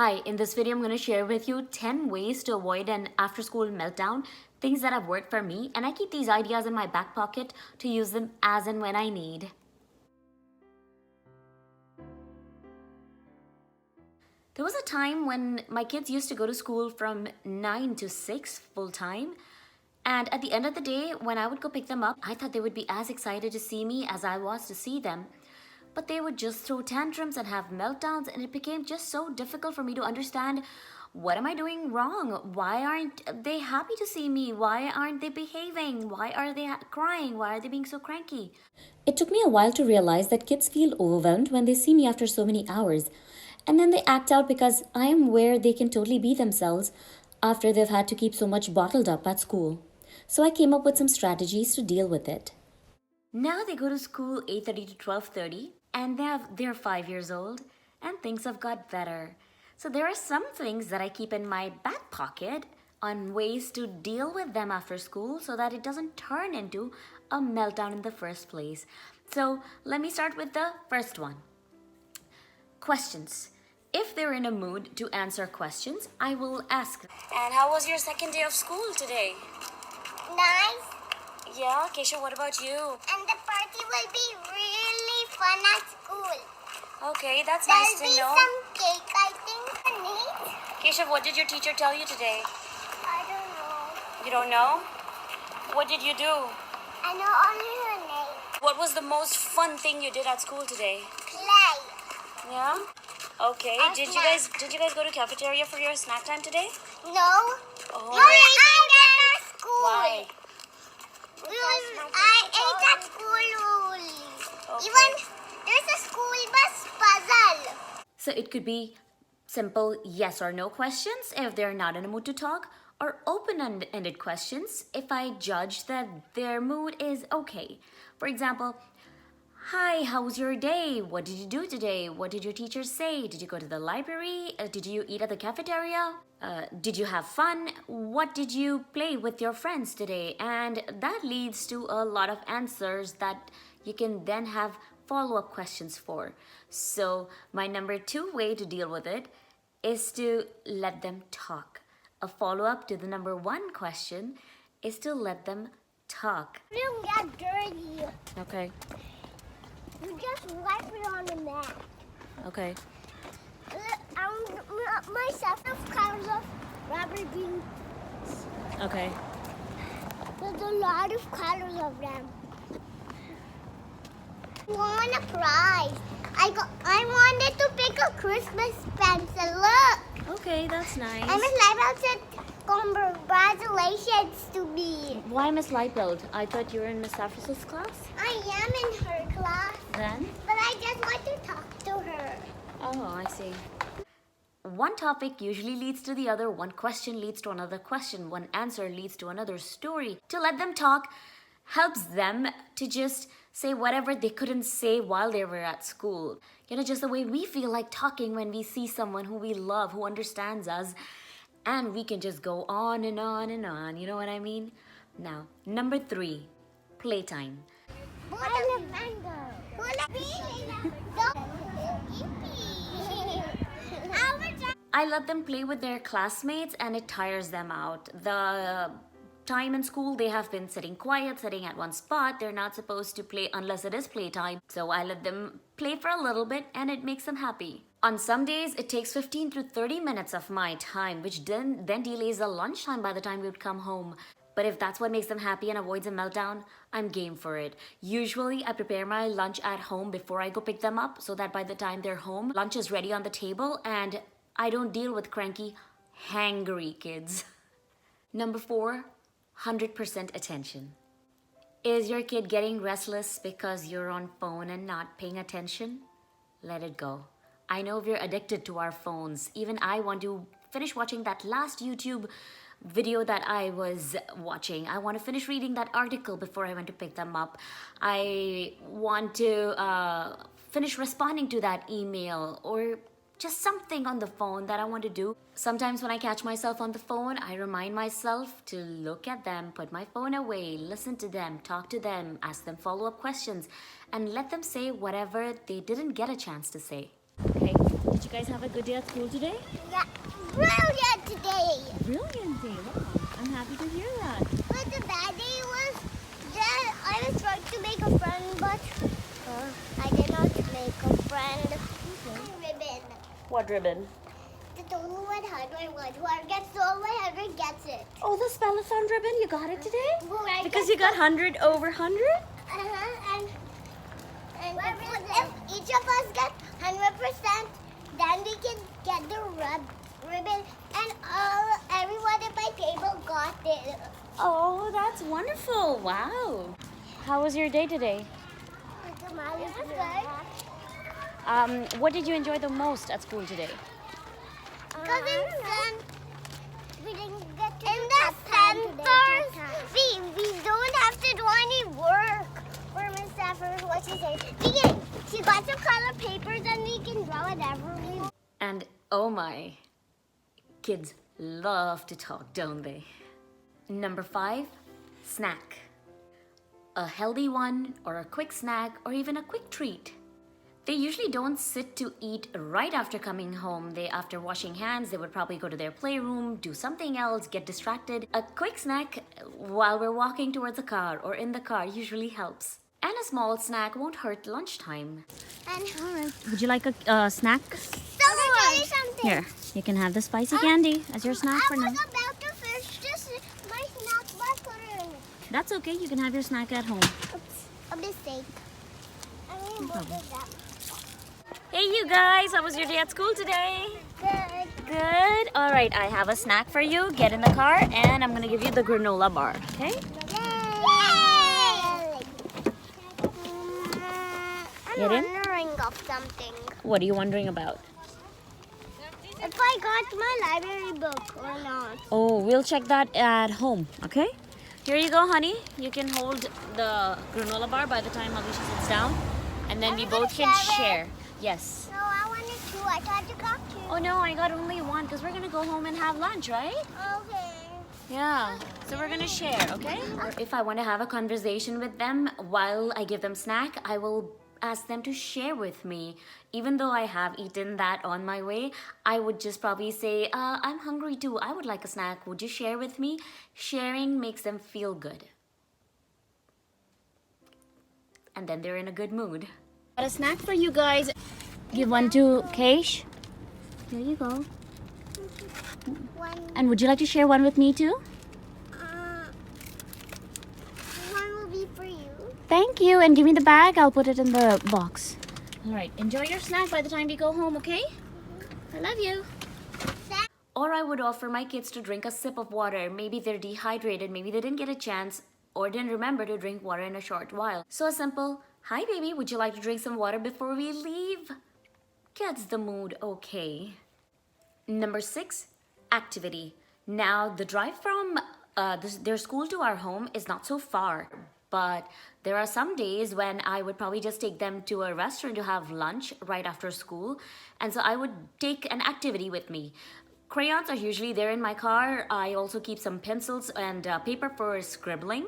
Hi, in this video, I'm going to share with you 10 ways to avoid an after-school meltdown, things that have worked for me, and I keep these ideas in my back pocket to use them as and when I need. There was a time when my kids used to go to school from 9 to 6 full time. And at the end of the day, when I would go pick them up, I thought they would be as excited to see me as I was to see them. But they would just throw tantrums and have meltdowns, and it became just so difficult for me to understand, what am I doing wrong? Why aren't they happy to see me? Why aren't they behaving? Why are they crying? Why are they being so cranky? It took me a while to realize that kids feel overwhelmed when they see me after so many hours. And then they act out because I am where they can totally be themselves after they've had to keep so much bottled up at school. So I came up with some strategies to deal with it. Now they go to school 8:30 to 12:30 and they're 5 years old and things have got better. So there are some things that I keep in my back pocket on ways to deal with them after school so that it doesn't turn into a meltdown in the first place. So let me start with the first one. Questions. If they're in a mood to answer questions, I will ask them. And how was your second day of school today? Nice. Yeah, Kesha, what about you? And the party will be really fun at school. Okay, that's nice to know. There'll be some cake, I think, and eat. Kesha, what did your teacher tell you today? I don't know. You don't know? What did you do? I know only her name. What was the most fun thing you did at school today? Play. Yeah? Okay. Or Did snack. you guys go to cafeteria for your snack time today? No. Oh. No, I ate at our school. Why? I ate at school only. Okay. Even there's a school bus puzzle. So it could be simple yes or no questions if they're not in a mood to talk, or open-ended questions if I judge that their mood is okay. For example, hi, how was your day? What did you do today? What did your teacher say? Did you go to the library? Did you eat at the cafeteria? Did you have fun? What did you play with your friends today? And that leads to a lot of answers that you can then have follow-up questions for. So my number 2 way to deal with it is to let them talk. A follow-up to the number 1 question is to let them talk. You don't get dirty. Okay. You just wipe it on the mat. Okay. Myself have colors of rubber beans. Okay. There's a lot of colors of them. I want a prize. I wanted to pick a Christmas pencil. Look. Okay, that's nice. And Miss Libel said congratulations to me. Why Miss Lightbelt? I thought you were in Miss Afris's class. I am in her class. Then? But I just want to talk to her. Oh, I see. One topic usually leads to the other. One question leads to another question. One answer leads to another story. To let them talk helps them to just say whatever they couldn't say while they were at school. You know, just the way we feel like talking when we see someone who we love, who understands us. And we can just go on and on and on. You know what I mean? Now, number 3, playtime. I love mango. I let them play with their classmates and it tires them out. The time in school, they have been sitting quiet, sitting at one spot. They're not supposed to play unless it is playtime. So I let them play for a little bit and it makes them happy. On some days, it takes 15 to 30 minutes of my time, which then delays the lunchtime by the time we would come home. But if that's what makes them happy and avoids a meltdown, I'm game for it. Usually, I prepare my lunch at home before I go pick them up so that by the time they're home, lunch is ready on the table and I don't deal with cranky, hangry kids. Number 4, 100% attention. Is your kid getting restless because you're on phone and not paying attention? Let it go. I know we're addicted to our phones. Even I want to finish watching that last YouTube video that I was watching. I want to finish reading that article before I went to pick them up. I want to finish responding to that email or just something on the phone that I want to do. Sometimes when I catch myself on the phone, I remind myself to look at them, put my phone away, listen to them, talk to them, ask them follow-up questions, and let them say whatever they didn't get a chance to say. Okay, did you you guys have a good day at school today? Yeah. Brilliant today. Brilliant day. Wow. I'm happy to hear that. But the bad day was that I was trying to make a friend, but I did not make a friend. Ribbon. What ribbon? The total 100 one. Whoever gets the over 100 gets it. Oh, the spell-a-thon ribbon. You got it today? Whoever Because gets you got 100 over 100? And if each of us get 100%, then we can get the ribbon. And everyone at my table got it. Oh, that's wonderful. Wow. How was your day today? It was good. What did you enjoy the most at school today? Because we didn't get to in the centers, we don't have to do any work. For Miss Safford, what she said. She got some color papers and we can draw whatever we want. And oh my, kids love to talk, don't they? Number 5, snack. A healthy one, or a quick snack, or even a quick treat. They usually don't sit to eat right after coming home. After washing hands, they would probably go to their playroom, do something else, get distracted. A quick snack while we're walking towards a car or in the car usually helps. And a small snack won't hurt lunchtime. And Alright. Would you like a snack? so I'll tell you something. Here, you can have the spicy candy as your snack for I now. was about to finish this, my snack butter in it. That's okay, you can have your snack at home. Oops, a mistake. I mean, what is that? Hey you guys, how was your day at school today? Good. Good. All right, I have a snack for you. Get in the car and I'm going to give you the granola bar, okay? Yay! Get in. I'm wondering of something. What are you wondering about? If I got my library book or not. Oh, we'll check that at home, okay? Here you go, honey. You can hold the granola bar by the time Alicia sits down. And then we I'm gonna both can share share. Yes. No, I wanted 2. I thought you got 2. Oh no, I got only one because we're going to go home and have lunch, right? Okay. Yeah, so we're gonna share, okay? Or if I want to have a conversation with them while I give them snack, I will ask them to share with me. Even though I have eaten that on my way, I would just probably say, I'm hungry too. I would like a snack. Would you share with me? Sharing makes them feel good. And then they're in a good mood. Got a snack for you guys. Give one to Kesh. Here you go. One And would you like to share one with me too? will be for you. Thank you, and give me the bag. I'll put it in the box. All right, enjoy your snack by the time we go home, okay? I love you. Or I would offer my kids to drink a sip of water. Maybe they're dehydrated, maybe they didn't get a chance or didn't remember to drink water in a short while. So a simple, hi baby, would you like to drink some water before we leave? Gets the mood okay. Number 6, activity. Now, the drive from their school to our home is not so far, but there are some days when I would probably just take them to a restaurant to have lunch right after school, and so I would take an activity with me. Crayons are usually there in my car. I also keep some pencils and paper for scribbling.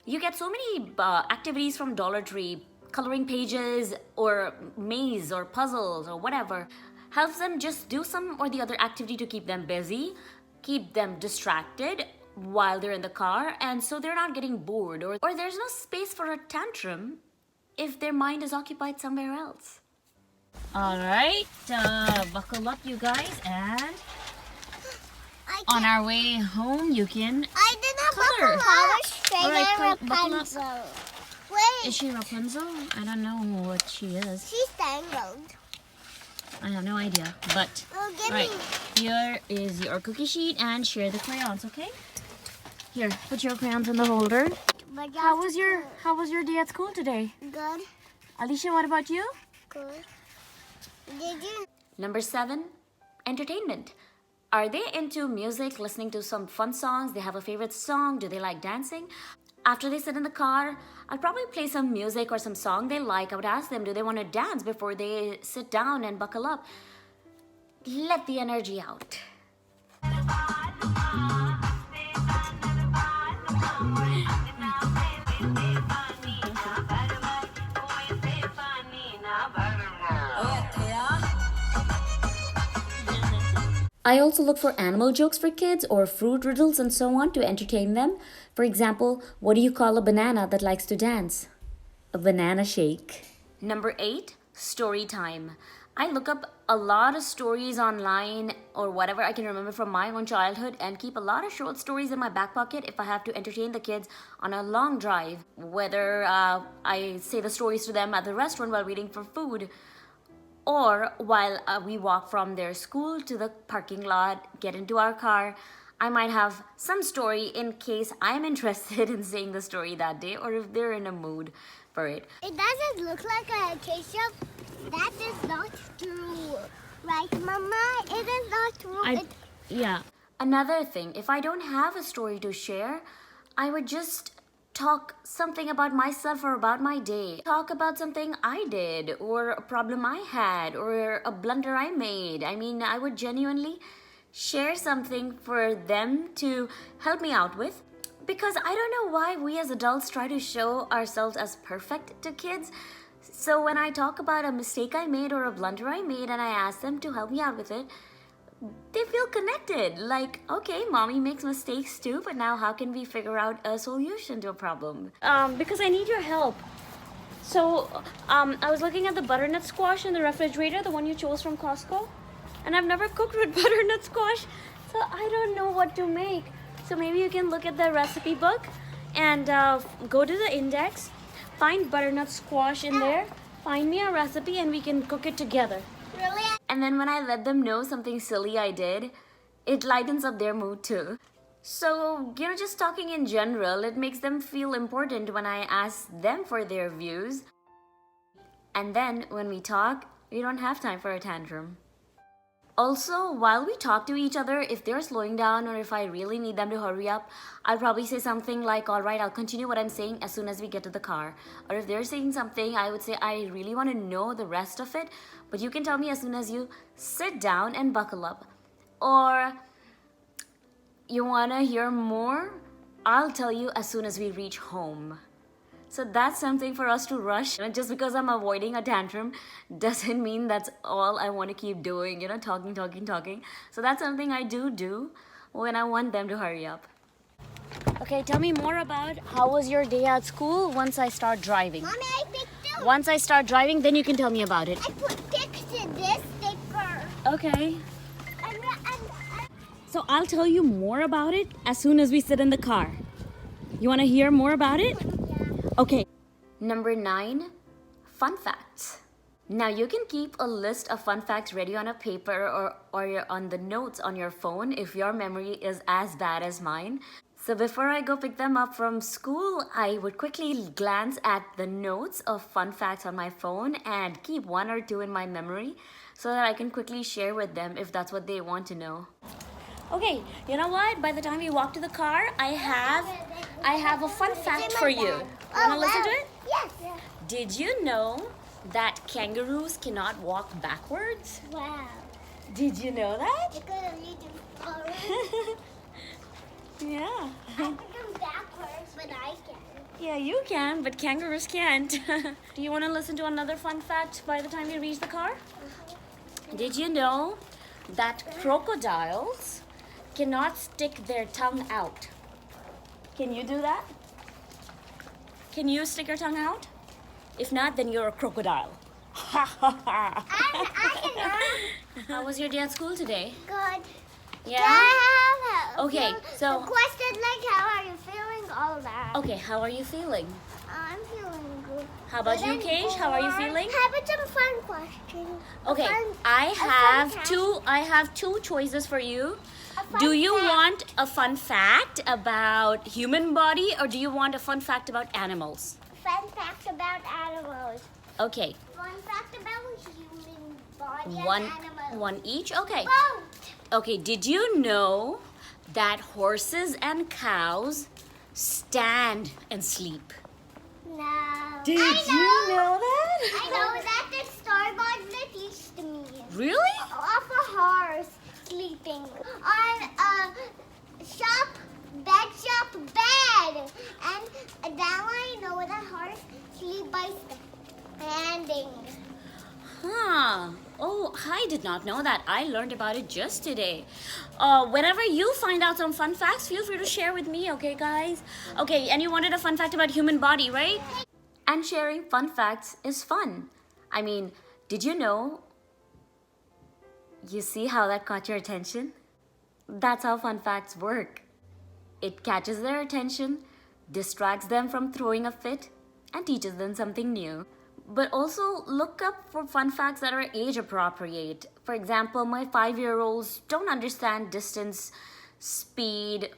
You get so many activities from Dollar Tree, coloring pages or maze or puzzles or whatever. Helps them just do some or the other activity to keep them busy, keep them distracted while they're in the car, and so they're not getting bored or there's no space for a tantrum if their mind is occupied somewhere else. All right, buckle up you guys, and on our way home you can I did not color. buckle up. All right, buckle up. Rapunzel. Wait, Is she Rapunzel? I don't know what she is. she's tangled. I have no idea, but Oh, give right, me. here is your cookie sheet and share the crayons, okay? Here, put your crayons in the holder. But How was your day at school today? good? Alicia, what about you? Good. Did you? Number 7, entertainment. Are they into music, listening to some fun songs? They have a favorite song? Do they like dancing? After they sit in the car, I'll probably play some music or some song they like. I would ask them, do they want to dance before they sit down and buckle up? Let the energy out. I also look for animal jokes for kids or fruit riddles and so on to entertain them. For example, what do you call a banana that likes to dance? A banana shake. Number 8, story time. I look up a lot of stories online or whatever I can remember from my own childhood and keep a lot of short stories in my back pocket if I have to entertain the kids on a long drive. Whether I say the stories to them at the restaurant while waiting for food, or while we walk from their school to the parking lot, get into our car, I might have some story in case I'm interested in saying the story that day or if they're in a mood for it. It doesn't look like a ketchup. That is not true. Right, Mama? It is not true. Yeah. Another thing, if I don't have a story to share, I would just talk something about myself or about my day. Talk about something I did or a problem I had or a blunder I made. I mean, I would genuinely share something for them to help me out with. Because I don't know why we as adults try to show ourselves as perfect to kids. So when I talk about a mistake I made or a blunder I made and I ask them to help me out with it, they feel connected. Like, okay, mommy makes mistakes too, but now how can we figure out a solution to a problem? Because I need your help. So, I was looking at the butternut squash in the refrigerator, the one you chose from Costco. And I've never cooked with butternut squash, so I don't know what to make. So maybe you can look at the recipe book and go to the index, find butternut squash in there, find me a recipe and we can cook it together. Really? And then when I let them know something silly I did, it lightens up their mood too. So, just talking in general, it makes them feel important when I ask them for their views. And then when we talk, we don't have time for a tantrum. Also, while we talk to each other, if they're slowing down or if I really need them to hurry up, I'll probably say something like, all right, I'll continue what I'm saying as soon as we get to the car. Or if they're saying something, I would say, I really want to know the rest of it, but you can tell me as soon as you sit down and buckle up. Or, you want to hear more? I'll tell you as soon as we reach home. So that's something for us to rush. Just because I'm avoiding a tantrum doesn't mean that's all I want to keep doing, talking. So that's something I do when I want them to hurry up. Okay, tell me more about how was your day at school once I start driving. Mommy, I picked up. Once I start driving, then you can tell me about it. I picked this sticker. Okay. So I'll tell you more about it as soon as we sit in the car. You want to hear more about it? Okay. Number 9, fun facts. Now you can keep a list of fun facts ready on a paper or on the notes on your phone if your memory is as bad as mine. So before I go pick them up from school, I would quickly glance at the notes of fun facts on my phone and keep 1 or 2 in my memory so that I can quickly share with them if that's what they want to know. Okay, you know what? By the time we walk to the car, I have a fun fact for you. Want to listen to it? Yes. Did you know that kangaroos cannot walk backwards? Wow. Did you know that? Because you do forward. Yeah. I can come backwards, but I can. Yeah, you can, but kangaroos can't. Do you want to listen to another fun fact by the time you reach the car? Did you know that crocodiles cannot stick their tongue out? Can you do that? Can you stick your tongue out? If not, then you're a crocodile. I can. How was your day at school today? Good. Yeah? I have Okay, so... the question like, how are you feeling? All that. Okay, how are you feeling? I'm feeling good. How about you, Kesh? How are you feeling? Have some fun questions. Okay, I have two choices for you. Do you want a fun fact about human body or do you want a fun fact about animals? Fun fact about animals. Okay. Fun fact about human body and animals. One each? Okay. Both. Okay, did you know that horses and cows stand and sleep? No. Did you know that? I know that the storyboard that teached me. Really? Of a horse sleeping on a bed. And now I know that horse sleep by standing. Huh. Oh, I did not know that. I learned about it just today. Whenever you find out some fun facts, feel free to share with me, okay, guys? Okay, and you wanted a fun fact about human body, right? And sharing fun facts is fun. I mean, did you know? You see how that caught your attention? That's how fun facts work. It catches their attention, distracts them from throwing a fit, and teaches them something new. But also look up for fun facts that are age appropriate. For example, my 5-year-olds don't understand distance, speed,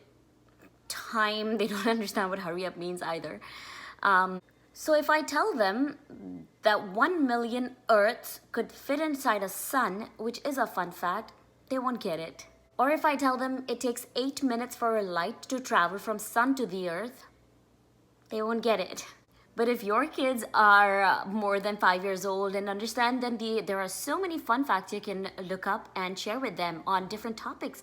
time. They don't understand what hurry up means either. So if I tell them that 1 million Earths could fit inside a sun, which is a fun fact, they won't get it. Or if I tell them it takes 8 minutes for a light to travel from sun to the Earth, they won't get it. But if your kids are more than 5 years old and understand, then there are so many fun facts you can look up and share with them on different topics,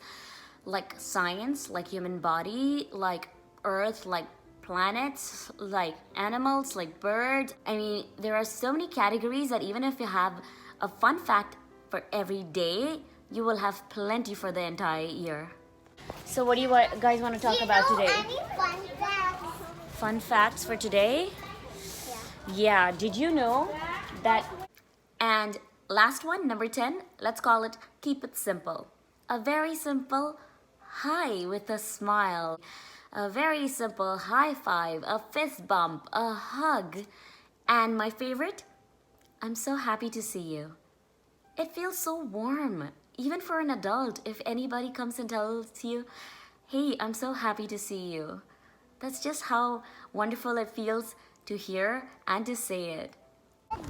like science, like human body, like Earth, like planets, like animals, like birds. I mean, there are so many categories that even if you have a fun fact for every day, you will have plenty for the entire year. So what do you guys want to talk about today? Any fun facts? Fun facts for today? Yeah, did you know that? And last one, number 10, let's call it keep it simple. A very simple hi with a smile. A very simple high five, a fist bump, a hug. And my favorite, I'm so happy to see you. It feels so warm, even for an adult, if anybody comes and tells you, hey, I'm so happy to see you. That's just how wonderful it feels to hear and to say it.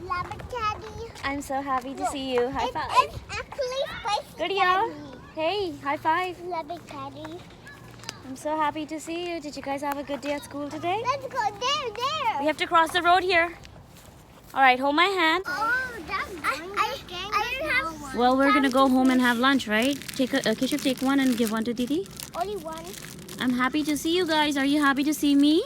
Love it, Daddy. I'm so happy to see you. High five. It's actually spicy. Good, y'all. Hey, high five. Love it, Daddy. I'm so happy to see you. Did you guys have a good day at school today? Let's go there. We have to cross the road here. All right, hold my hand. Oh, that's I don't have. Well, we're gonna go home and have lunch, right? Keshav, take one and give one to Didi. Only one. I'm happy to see you guys. Are you happy to see me?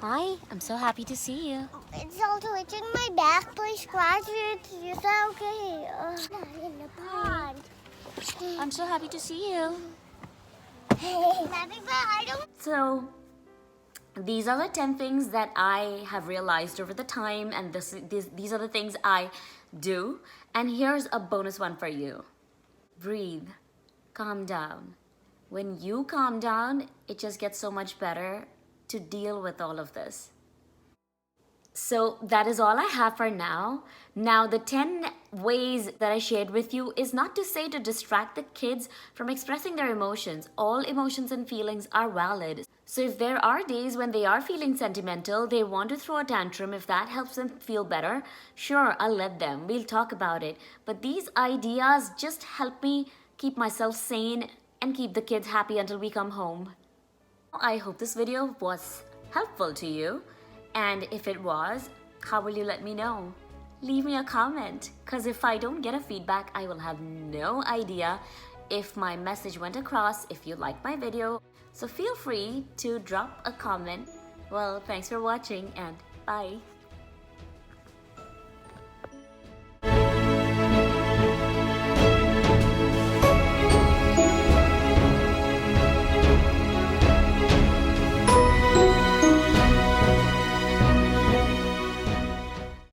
Hi, I'm so happy to see you. It's also itching my back. Please scratch it. Is that okay? In the pond. I'm so happy to see you. Daddy, but I don't. So, these are the 10 things that I have realized over the time, and these are the things I do. And here's a bonus one for you. Breathe. Calm down. When you calm down, it just gets so much better to deal with all of this. So that is all I have for now. Now, the 10 ways that I shared with you is not to say to distract the kids from expressing their emotions. All emotions and feelings are valid. So if there are days when they are feeling sentimental, they want to throw a tantrum, if that helps them feel better, sure, I'll let them. We'll talk about it. But these ideas just help me keep myself sane and keep the kids happy until we come home. I hope this video was helpful to you. And if it was, how will you let me know? Leave me a comment, because if I don't get a feedback, I will have no idea if my message went across, if you like my video. So feel free to drop a comment. Well, thanks for watching and bye.